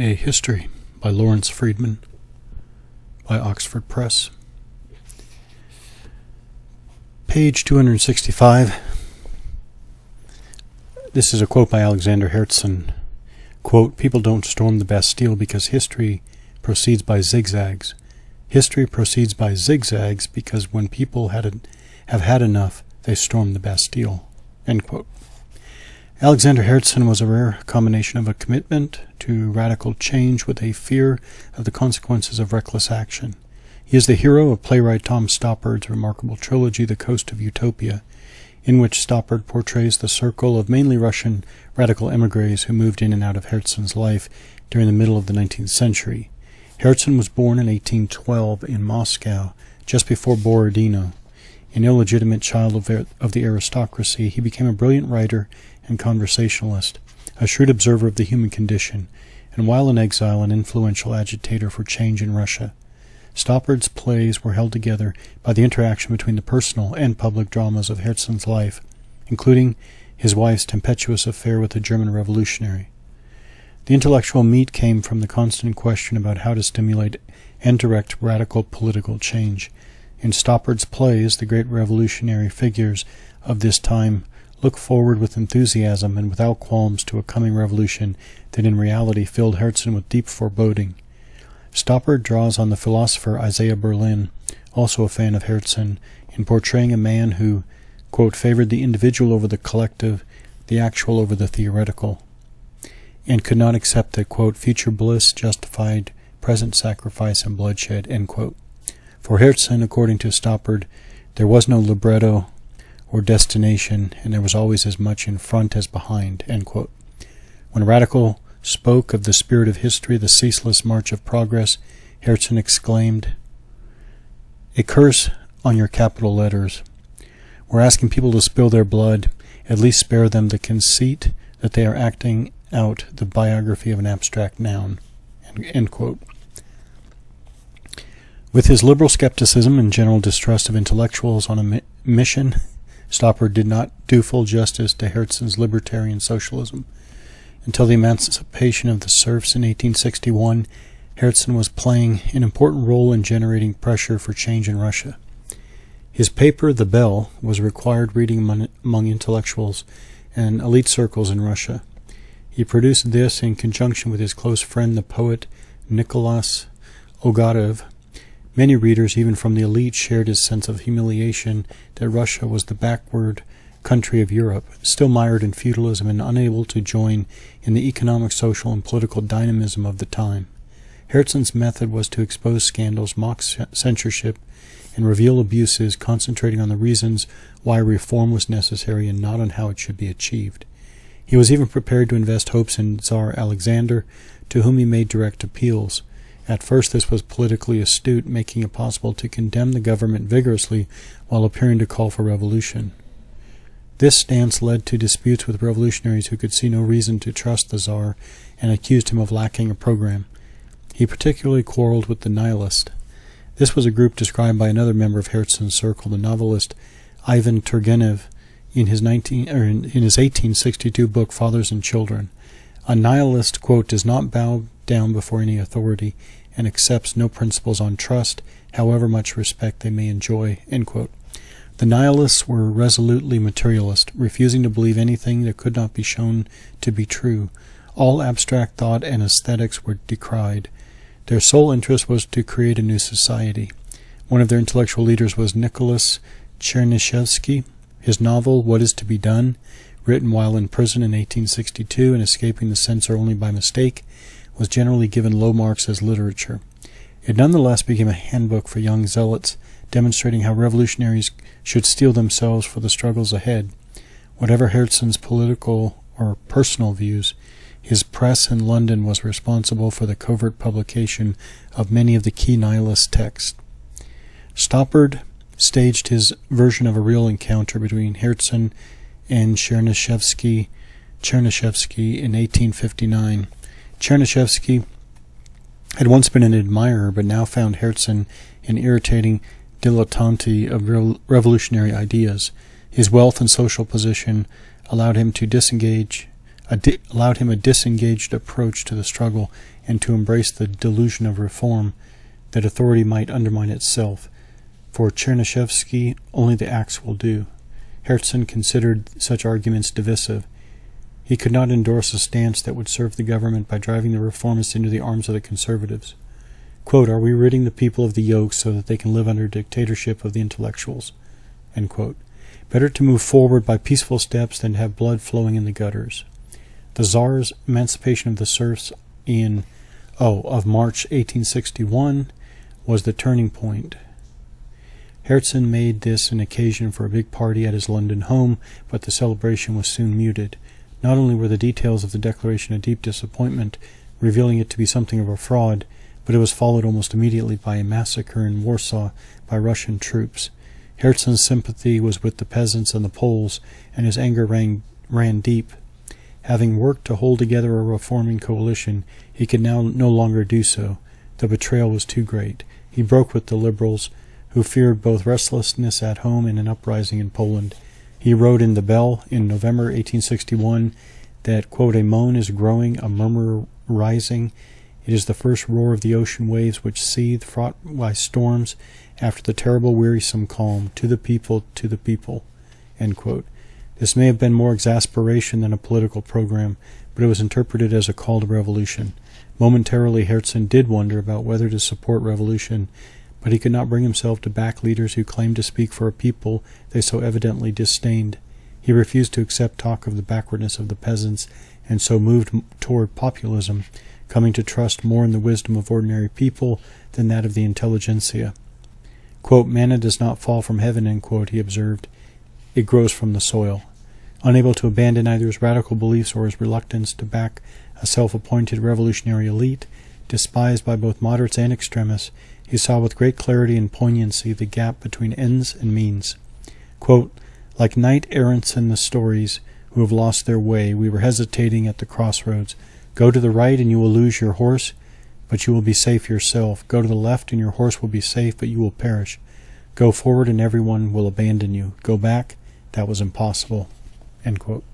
A History by Lawrence Freedman by Oxford Press. Page 265. This is a quote by Alexander Herzen. Quote, "People don't storm the Bastille because history proceeds by zigzags. History proceeds by zigzags because when people have had enough, they storm the Bastille." End quote. Alexander Herzen was a rare combination of a commitment to radical change with a fear of the consequences of reckless action. He is the hero of playwright Tom Stoppard's remarkable trilogy, The Coast of Utopia, in which Stoppard portrays the circle of mainly Russian radical emigres who moved in and out of Herzen's life during the middle of the 19th century. Herzen was born in 1812 in Moscow, just before Borodino. An illegitimate child of the aristocracy, he became a brilliant writer and conversationalist, a shrewd observer of the human condition, and while in exile, an influential agitator for change in Russia. Stoppard's plays were held together by the interaction between the personal and public dramas of Herzen's life, including his wife's tempestuous affair with a German revolutionary. The intellectual meat came from the constant question about how to stimulate and direct radical political change. In Stoppard's plays, the great revolutionary figures of this time look forward with enthusiasm and without qualms to a coming revolution that in reality filled Herzen with deep foreboding. Stoppard draws on the philosopher Isaiah Berlin, also a fan of Herzen, in portraying a man who, quote, favored the individual over the collective, the actual over the theoretical, and could not accept that, quote, future bliss justified present sacrifice and bloodshed, end quote. For Herzen, according to Stoppard, there was no libretto or destination, and there was always as much in front as behind, end quote. When Radical spoke of the spirit of history, the ceaseless march of progress, Herzen exclaimed, "A curse on your capital letters. We're asking people to spill their blood, at least spare them the conceit that they are acting out the biography of an abstract noun," end quote. With his liberal skepticism and general distrust of intellectuals on a mission, Stoppard did not do full justice to Herzen's libertarian socialism. Until the emancipation of the serfs in 1861, Herzen was playing an important role in generating pressure for change in Russia. His paper, The Bell, was required reading among intellectuals and elite circles in Russia. He produced this in conjunction with his close friend, the poet Nicholas Ogarev. Many readers, even from the elite, shared his sense of humiliation that Russia was the backward country of Europe, still mired in feudalism and unable to join in the economic, social, and political dynamism of the time. Herzen's method was to expose scandals, mock censorship, and reveal abuses, concentrating on the reasons why reform was necessary and not on how it should be achieved. He was even prepared to invest hopes in Tsar Alexander, to whom he made direct appeals. At first this was politically astute, making it possible to condemn the government vigorously while appearing to call for revolution. This stance led to disputes with revolutionaries who could see no reason to trust the Tsar and accused him of lacking a program. He particularly quarreled with the nihilists. This was a group described by another member of Herzen's circle, the novelist Ivan Turgenev, in his 1862 book Fathers and Children. A nihilist, quote, does not bow down before any authority and accepts no principles on trust, however much respect they may enjoy, end quote. The nihilists were resolutely materialist, refusing to believe anything that could not be shown to be true. All abstract thought and aesthetics were decried. Their sole interest was to create a new society. One of their intellectual leaders was Nicholas Chernyshevsky. His novel, What Is to Be Done, written while in prison in 1862 and escaping the censor only by mistake, was generally given low marks as literature. It nonetheless became a handbook for young zealots, demonstrating how revolutionaries should steel themselves for the struggles ahead. Whatever Herzen's political or personal views, his press in London was responsible for the covert publication of many of the key nihilist texts. Stoppard staged his version of a real encounter between Herzen and Chernyshevsky in 1859. Chernyshevsky had once been an admirer, but now found Herzen an irritating dilettante of revolutionary ideas. His wealth and social position allowed him to disengage allowed him a disengaged approach to the struggle and to embrace the delusion of reform, that authority might undermine itself. For Chernyshevsky, only the axe will do. Herzen considered such arguments divisive. He could not endorse a stance that would serve the government by driving the reformists into the arms of the conservatives. Quote, "Are we ridding the people of the yoke so that they can live under dictatorship of the intellectuals?" End quote. Better to move forward by peaceful steps than to have blood flowing in the gutters. The Tsar's emancipation of the serfs of March 1861 was the turning point. Herzen made this an occasion for a big party at his London home, but the celebration was soon muted. Not only were the details of the declaration a deep disappointment, revealing it to be something of a fraud, but it was followed almost immediately by a massacre in Warsaw by Russian troops. Herzen's sympathy was with the peasants and the Poles, and his anger ran deep. Having worked to hold together a reforming coalition, he could now no longer do so. The betrayal was too great. He broke with the liberals, who feared both restlessness at home and an uprising in Poland. He wrote in the Bell in November 1861 that, quote, "A moan is growing, a murmur rising. It is the first roar of the ocean waves which seethe, fraught by storms, after the terrible wearisome calm. To the people, to the people." End quote. This may have been more exasperation than a political program, but it was interpreted as a call to revolution. Momentarily, Herzen did wonder about whether to support revolution, but he could not bring himself to back leaders who claimed to speak for a people they so evidently disdained. He refused to accept talk of the backwardness of the peasants, and so moved toward populism, coming to trust more in the wisdom of ordinary people than that of the intelligentsia. Quote, "Manna does not fall from heaven," end quote, he observed. It grows from the soil. Unable to abandon either his radical beliefs or his reluctance to back a self-appointed revolutionary elite, despised by both moderates and extremists, he saw with great clarity and poignancy the gap between ends and means. Quote, "Like knight-errants in the stories who have lost their way, we were hesitating at the crossroads. Go to the right and you will lose your horse, but you will be safe yourself. Go to the left and your horse will be safe, but you will perish. Go forward and everyone will abandon you. Go back, that was impossible." End quote.